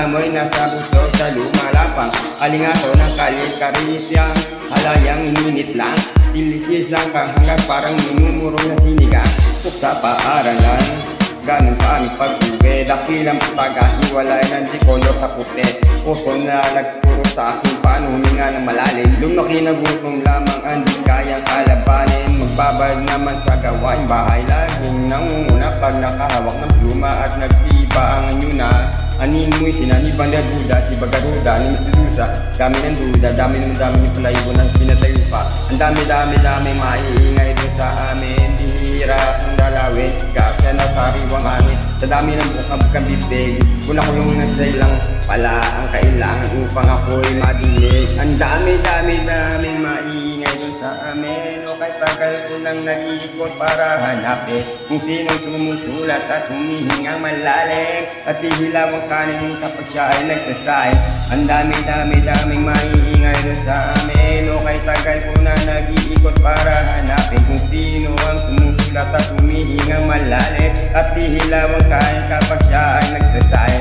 amoy nasa puso sa lumalapang. Alingaso ng kalit-karisya, halayang ininit lang. Tilisis lang kang hanggang parang minumurong na sinigang. Sa paaralan, ganun kami pag-uwi. Dakilang pagkahiwalay ng dikolo sa puti. Puso na nagturo sa akin paano huminga ng malalim. Lumaki na gutom lamang ang di kayang kalabanin. Magbabad naman sa gawain bahay. Laging nangunguna pag nakahawak ng pluma at nagtiba ang anyuna. Anin mo'y sinanibang na duda, si Bagaruda, ni Medusa. Dami ng duda, dami ng palayo ng pinatayo pa. Ang dami maiingay doon sa amin. Hirap ang dalawin, kasi nasa sariwang hangin. Sa dami ng bukab kang bibig, kuna ko yung nasa ilang pala ang kailangan upang ako'y madinig. Ang dami maiingay dun sa amin. O kahit tagal ko nang nag-iikot para hanapin kung sinong sumusulat at humihingang malalim at hihilaw ang kanin kapag siya ay nagsasay. Ang daming maiingay dun sa amin. O kahit tagal ko nang nag-iikot para hanapin kung sino ang sumusulat at humihingang malalim at hihilaw ang kanin kapag siya ay nagsasay.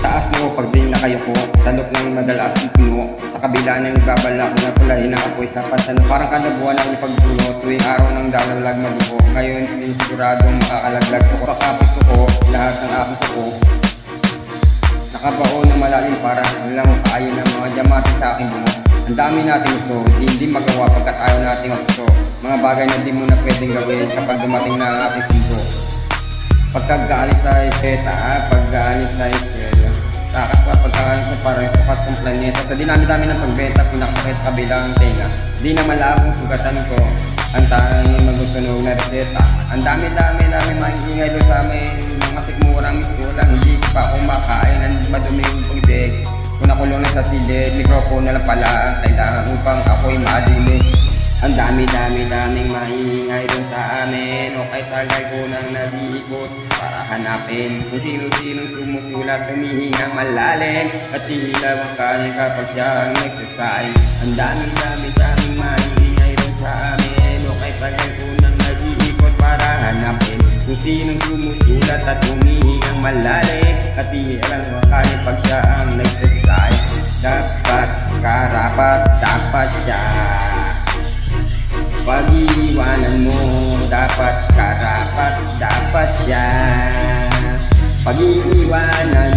Taas mo pag di na kayo po, salok ng madalas ang puno. Sa kabila ng nagbabalak na pulahin ang apoy sa pansano. Parang kada buwan ang ipagpuno, tuwing araw ng dalalag mabuko. Ngayon siniguradong makakalaglag ko. Pakapit ko lahat ng aking kuko. Nakabaon ng malalim para lang kaya ng mga diamante sa aking bungo. Ang dami natin gusto, hindi magawa pagkat ayaw natin magpuso. Mga bagay na di mo na pwedeng gawin kapag dumating na ang ating puso. Pagkagaalis sa iseta, pagkagaalis sa iseta, takas pa pagkagaalis sa parang sapat ng planeta. Sa dinami-dami ng pagbenta, pinakasakit kabilang tenga. Di na malabong sugatan ko, ang tanging magutunog na reseta. Ang dami maingay doon sa amin, mga sikmurang istulang, hindi pa kumakain, ang maduming pag-ibig. Kung nakulong na sa silid, mikropono na lang pala ang kailangan upang ako'y madinig. Ang daming maingay dun sa amin. O kay tagay ko nang nag-iikot para hanapin kung sino-sinong sumusulat, humihingang malalim at hihilaw ang kanin kapag siya ang nagsasay. Ang daming maingay dun sa amin. O kay tagay ko nang nag-iikot para hanapin kung sinong sumusulat at humihingang malalim at hihilaw ang kanin kapag siya ang nagsasay. Dapat karapat, dapat siya. Pag-iwanan mo, dapat karapat, dapat siya. Pag-iwanan